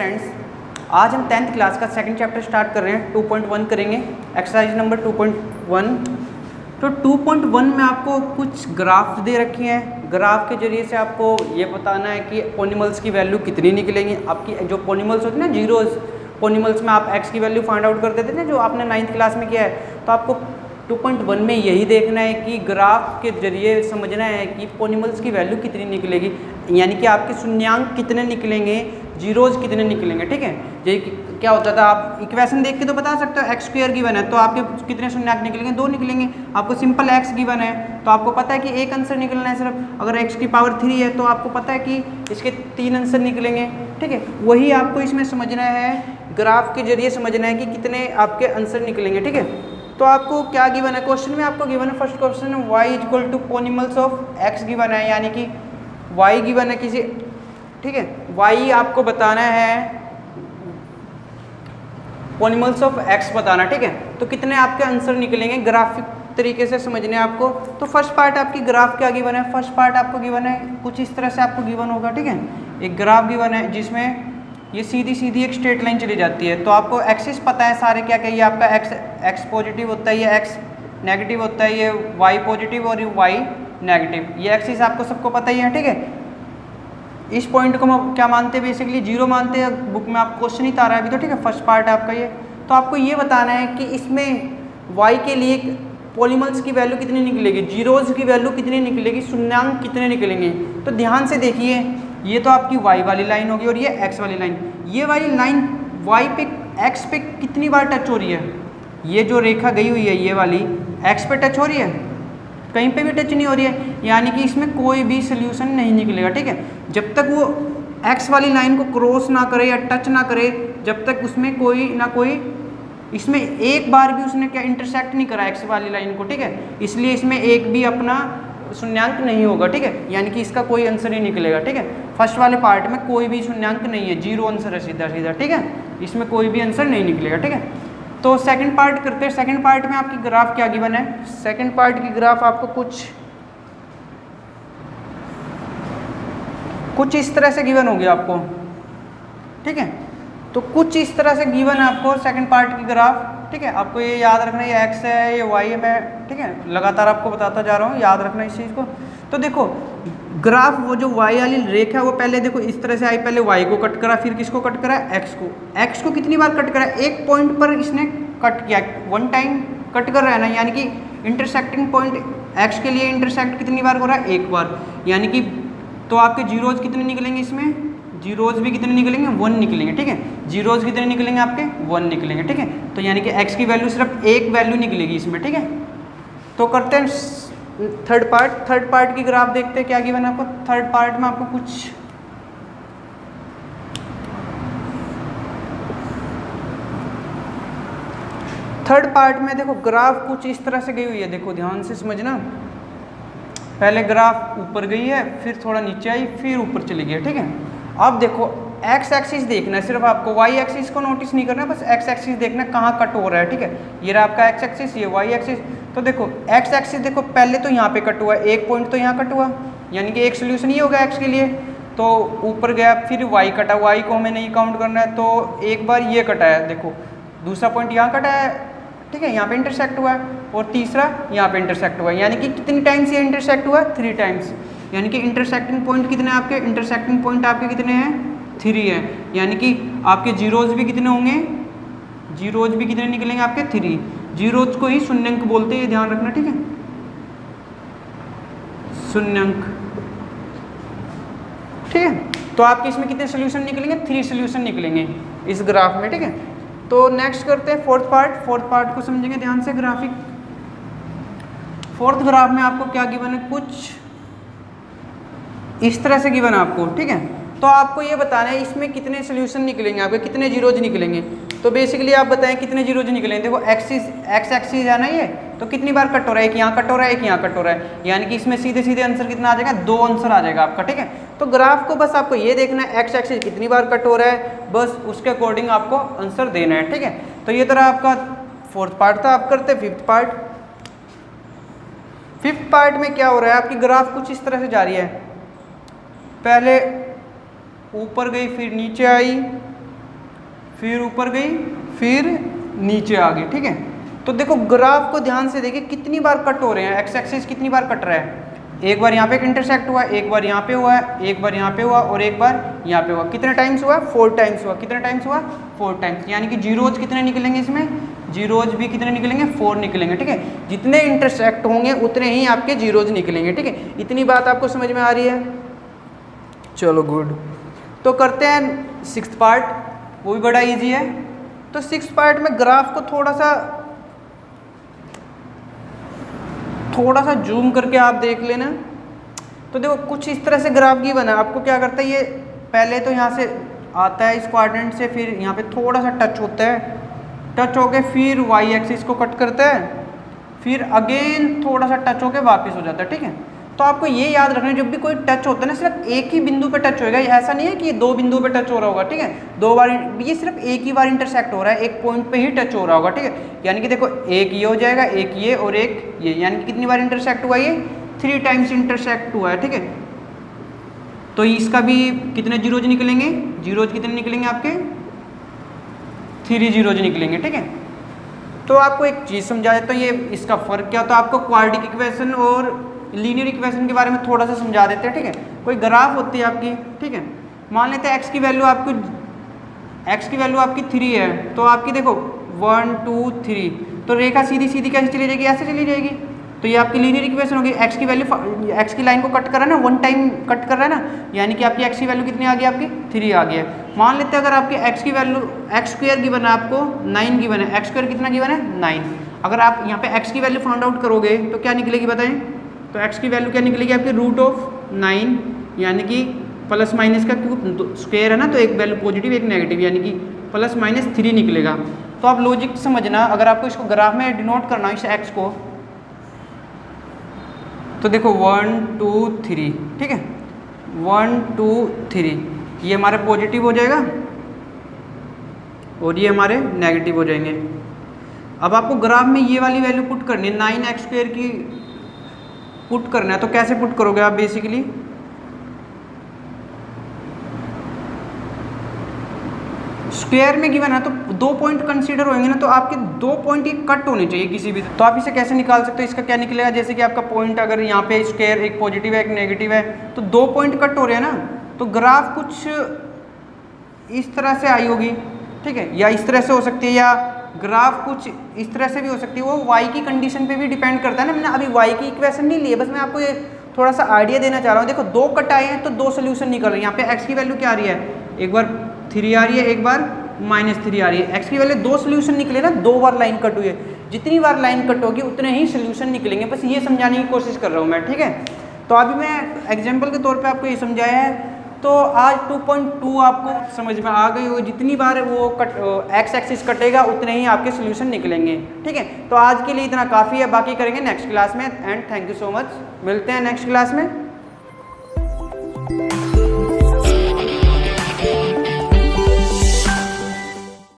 Friends, आज हम 10th class का सेकंड चैप्टर स्टार्ट कर रहे हैं। 2.1 करेंगे, एक्सरसाइज नंबर 2.1। तो 2.1 में आपको कुछ ग्राफ दे रखी हैं। ग्राफ के जरिए से आपको ये बताना है कि पोनिमल्स की वैल्यू कितनी निकलेंगी। आपकी जो पोनिमल्स होती है ना, जीरोज, पोनिमल्स में आप एक्स की वैल्यू फाइंड आउट कर देते थे ना, जो आपने 9th क्लास में किया है। तो आपको 2.1 में यही देखना है कि ग्राफ के जरिए समझना है कि पोनिमल्स की वैल्यू कितनी निकलेगी, यानी कि आपके शून्यांक कितने निकलेंगे, जीरोज कितने निकलेंगे। ठीक है, ये क्या होता था, आप इक्वेशन देख के तो बता सकते हो। एक्स स्क्वायर गिवन है तो आपके कितने शून्यांक निकलेंगे, 2 निकलेंगे। आपको सिंपल एक्स गिवन है तो आपको पता है कि एक आंसर निकलना है सिर्फ। अगर एक्स की पावर 3 है तो आपको पता है कि इसके 3 आंसर निकलेंगे। ठीक है, वही आपको इसमें समझना है, ग्राफ के जरिए समझना है कि कितने आपके आंसर निकलेंगे। ठीक है, तो आपको क्या गिवन है, क्वेश्चन में आपको गिवन है, first question y equal to polynomials of x given है, यानी कि y गिवन है किसी। ठीक है, y आपको बताना है, पोनिमल्स ऑफ x बताना। ठीक है, तो कितने आपके आंसर निकलेंगे ग्राफिक तरीके से समझने आपको। तो फर्स्ट पार्ट आपकी ग्राफ क्या गिवन है, फर्स्ट पार्ट आपको गिवन है कुछ इस तरह से आपको गिवन होगा। ठीक है, एक ग्राफ गिवन है जिसमें ये सीधी सीधी एक स्ट्रेट लाइन चली जाती है। तो आपको एक्सिस पता है सारे क्या क्या, ये आपका एक्स पॉजिटिव होता है, ये एक्स नेगेटिव होता है, ये वाई पॉजिटिव और ये वाई नेगेटिव, ये एक्सिस आपको सबको पता ही है। ठीक है, इस पॉइंट को हम क्या मानते हैं, बेसिकली जीरो मानते हैं। बुक में आप क्वेश्चन ही तारा है अभी तो। ठीक है, फर्स्ट पार्ट आपका ये। तो आपको ये बताना है कि इसमें वाई के लिए पोलिमल्स की वैल्यू कितनी निकलेगी, जीरोज की वैल्यू कितनी निकलेगी, शून्यांक कितने निकलेंगे। तो ध्यान से देखिए, ये तो आपकी y वाली लाइन होगी और ये x वाली लाइन। ये वाली लाइन y पे x पे कितनी बार टच हो रही है, ये जो रेखा गई हुई है ये वाली x पे टच हो रही है, कहीं पे भी टच नहीं हो रही है, यानी कि इसमें कोई भी सोल्यूशन नहीं निकलेगा। ठीक है, जब तक वो x वाली लाइन को क्रॉस ना करे या टच ना करे, जब तक उसमें कोई ना कोई, इसमें एक बार भी उसने क्या इंटरसेक्ट नहीं करा x वाली लाइन को। ठीक है, इसलिए इसमें एक भी अपना शून्यांक नहीं होगा। ठीक है, यानी कि इसका कोई आंसर ही निकलेगा। ठीक है, फर्स्ट वाले पार्ट में कोई भी शून्यांक नहीं है, जीरो आंसर है सीधा सीधा। ठीक है, इसमें कोई भी आंसर नहीं निकलेगा। ठीक है, तो सेकंड पार्ट करते हैं। सेकंड पार्ट में आपकी ग्राफ क्या गिवन है, सेकंड पार्ट की ग्राफ आपको कुछ इस तरह से गिवन होगी आपको। ठीक है, तो कुछ इस तरह से गिवन है आपको सेकंड पार्ट की ग्राफ। ठीक है, आपको ये याद रखना है, ये x है, ये y है। मैं ठीक है लगातार आपको बताता जा रहा हूँ, याद रखना इस चीज़ को। तो देखो ग्राफ, वो जो y वाली रेखा है वो पहले देखो इस तरह से आई, पहले y को कट करा, फिर किसको कट करा, x को कितनी बार कट करा, एक पॉइंट पर इसने कट किया, वन टाइम कट कर रहा है ना, यानी कि इंटरसेक्टिंग पॉइंट x के लिए इंटरसेक्ट कितनी बार हो रहा है, एक बार। यानी कि तो आपके जीरोज कितने निकलेंगे, इसमें जीरोज भी कितने निकलेंगे, 1 निकलेंगे। ठीक है, जीरोज कितने निकलेंगे आपके, 1 निकलेंगे। ठीक है, तो यानी कि x की वैल्यू सिर्फ एक वैल्यू निकलेगी इसमें। ठीक है, तो करते हैं थर्ड पार्ट। थर्ड पार्ट की ग्राफ देखते हैं क्या गिवन है आपको। थर्ड पार्ट में आपको कुछ थर्ड पार्ट में देखो ग्राफ कुछ इस तरह से गई हुई है। देखो ध्यान से समझना, पहले ग्राफ ऊपर गई है, फिर थोड़ा नीचे आई, फिर ऊपर चली गई है। ठीक है, अब देखो x एक्सिस देखना है सिर्फ आपको, y एक्सिस को नोटिस नहीं करना, बस x एक्सिस देखना कहाँ कट हो रहा है। ठीक है, ये रहा आपका x एक्सिस, ये y एक्सिस। तो देखो x एक्सिस देखो पहले तो यहाँ पे कट हुआ, एक पॉइंट तो यहाँ कट हुआ, यानी कि एक सोल्यूशन ये होगा x के लिए। तो ऊपर गया, फिर y कटा, y को हमें नहीं काउंट करना है, तो एक बार ये कटा है। देखो दूसरा पॉइंट यहाँ कटा है, ठीक है, यहाँ पे इंटरसेक्ट हुआ है, और तीसरा यहाँ पे इंटरसेक्ट हुआ है, यानी कि कितनी टाइम्स ये इंटरसेक्ट हुआ, 3 टाइम्स। यानी कि इंटरसेक्टिंग पॉइंट कितने आपके, इंटरसेक्टिंग पॉइंट आपके कितने हैं, 3 है। यानी कि आपके जीरोज भी कितने होंगे, जीरोज भी कितने निकलेंगे आपके, 3। जीरोज को ही शून्यंक बोलते हैं, ध्यान रखना। ठीक है, शून्यंक। ठीक है, तो आपके इसमें कितने सोल्यूशन निकलेंगे, 3 सोल्यूशन निकलेंगे इस ग्राफ में। ठीक है, तो नेक्स्ट करते हैं फोर्थ पार्ट। फोर्थ पार्ट को समझेंगे ध्यान से, ग्राफिक। फोर्थ ग्राफ में आपको क्या गिवन है, कुछ इस तरह से गिवन है आपको। ठीक है, तो आपको ये बताना है इसमें कितने सोल्यूशन निकलेंगे आपके, कितने जीरोज निकलेंगे। तो बेसिकली आप बताएं कितने जीरोज निकलेंगे। देखो एक्स एक्सिस है ना ये, तो कितनी बार कट हो रहा है, एक यहाँ कट हो रहा है, एक यहाँ कट हो रहा है, यानी कि इसमें सीधे सीधे आंसर कितना आ जाएगा, 2 आंसर आ जाएगा आपका। ठीक है, तो ग्राफ को बस आपको ये देखना है एक्स एक्सिस कितनी बार कट हो रहा है, बस उसके अकॉर्डिंग आपको आंसर देना है। ठीक है, तो ये तरह आपका फोर्थ पार्ट था। आप करते फिफ्थ पार्ट। फिफ्थ पार्ट में क्या हो रहा है, आपकी ग्राफ कुछ इस तरह से जा रही है, पहले ऊपर गई, फिर नीचे आई, फिर ऊपर गई, फिर नीचे आ गई, ठीक है। तो देखो ग्राफ को ध्यान से देखिए कितनी बार कट हो रहे हैं, एक्स एक्सिस कितनी बार कट रहा है। एक बार यहाँ पे एक इंटरसेक्ट हुआ, एक बार यहाँ पे हुआ है, एक बार यहाँ पे हुआ और एक बार यहाँ पे हुआ। कितने टाइम्स हुआ? 4 टाइम्स हुआ। कितने टाइम्स हुआ? 4 टाइम्स। यानी कि जीरोज कितने निकलेंगे इसमें? जीरोज भी कितने निकलेंगे? 4 निकलेंगे, ठीक है। जितने इंटरसेक्ट होंगे उतने ही आपके जीरोज निकलेंगे, ठीक है। इतनी बात आपको समझ में आ रही है? चलो गुड। तो करते हैं 6th पार्ट, वो भी बड़ा ईजी है। तो 6th पार्ट में ग्राफ को थोड़ा सा जूम करके आप देख लेना। तो देखो कुछ इस तरह से ग्राफ की बना। आपको क्या करता है, ये पहले तो यहाँ से आता है इस क्वाड्रेंट से, फिर यहाँ पे थोड़ा सा टच होता है, टच होके फिर वाई एक्सिस को कट करता है, फिर अगेन थोड़ा सा टच होके वापस हो जाता है, ठीक है। तो आपको ये याद रखना है जब भी कोई टच होता है ना, सिर्फ एक ही बिंदु पे टच होएगा। ऐसा नहीं है कि 2 बिंदु पे टच हो रहा होगा, ठीक है। 2 बार, ये सिर्फ एक ही बार इंटरसेक्ट हो रहा है, एक पॉइंट पे ही टच हो रहा होगा, ठीक है। यानी कि देखो एक ये हो जाएगा, एक ये और एक ये, यानी कि कितनी बार इंटरसेक्ट हुआ? ये 3 टाइम्स इंटरसेक्ट हुआ है, ठीक है। तो इसका भी कितने जीरोज निकलेंगे? जीरोज कितने निकलेंगे आपके? 3 जीरोज निकलेंगे, ठीक है। तो आपको एक चीज़ समझा देता हूँ, ये इसका फ़र्क क्या होता है। आपको क्वाड्रेटिक इक्वेशन और लीनियर इक्वेशन के बारे में थोड़ा सा समझा देते हैं, ठीक है। कोई ग्राफ होती है आपकी, ठीक है। मान लेते हैं x की वैल्यू आपकी 3 है। तो आपकी देखो 1 2 3, तो रेखा सीधी सीधी कैसे चली जाएगी? ऐसे चली जाएगी। तो ये आपकी लीनियर इक्वेशन होगी। x की वैल्यू, x की लाइन को कट कर रहा है ना, 1 टाइम कट कर रहा है ना, यानी कि आपकी x की वैल्यू कितनी आ गई? आपकी 3 आ गई है। मान लेते हैं अगर आपकी x की वैल्यू x स्क्वायर गिवन है, आपको 9 गिवन है। x स्क्वायर कितना गिवन है? 9। अगर आप यहाँ पे x की वैल्यू फाइंड आउट करोगे तो क्या निकलेगी बताएं? तो x की वैल्यू क्या निकलेगी आपकी? √9, यानी कि प्लस माइनस का क्यूब स्क्वायर है ना, तो एक वैल्यू पॉजिटिव एक नेगेटिव, यानी कि +-3 निकलेगा। तो आप लॉजिक समझना, अगर आपको इसको ग्राफ में डिनोट करना है इस x को, तो देखो 1 2 3, ठीक है। 1 2 3, ये हमारे पॉजिटिव हो जाएगा और ये हमारे नेगेटिव हो जाएंगे। अब आपको ग्राफ में ये वाली वैल्यू पुट करनी है, 9x² की पुट करना है। तो कैसे पुट करोगे आप? बेसिकली स्क्वायर में गिवन है तो 2 पॉइंट कंसीडर होंगे ना, तो आपके 2 पॉइंट ही कट होने चाहिए किसी भी। तो आप इसे कैसे निकाल सकते हो? इसका क्या निकलेगा? जैसे कि आपका पॉइंट अगर यहाँ पे स्क्वायर एक पॉजिटिव है एक नेगेटिव है, तो 2 पॉइंट कट हो रहे हैं ना, तो ग्राफ कुछ इस तरह से आई होगी, ठीक है। या इस तरह से हो सकती है, या ग्राफ कुछ इस तरह से भी हो सकती है। वो वाई की कंडीशन पे भी डिपेंड करता है ना। मैंने अभी वाई की इक्वेशन नहीं ली है, बस मैं आपको ये थोड़ा सा आइडिया देना चाह रहा हूँ। देखो 2 कट आए हैं तो 2 सोल्यूशन निकल रहे हैं। यहाँ पे x की वैल्यू क्या आ रही है? एक बार 3 आ रही है, एक बार -3 आ रही है। x की वैल्यू 2 सोल्यूशन निकले ना, 2 बार लाइन कट हुई है। जितनी बार लाइन कट होगी उतने ही सोल्यूशन निकलेंगे, बस ये समझाने की कोशिश कर रहा हूँ मैं, ठीक है। तो अभी मैं एग्जाम्पल के तौर पर आपको ये समझाया है। तो आज 2.2 आपको समझ में आ गई हो। जितनी बार वो एक्स एक्सिस कटेगा उतने ही आपके सोल्यूशन निकलेंगे, ठीक है। तो आज के लिए इतना काफ़ी है, बाकी करेंगे नेक्स्ट क्लास में। And thank you so much, मिलते हैं नेक्स्ट क्लास में।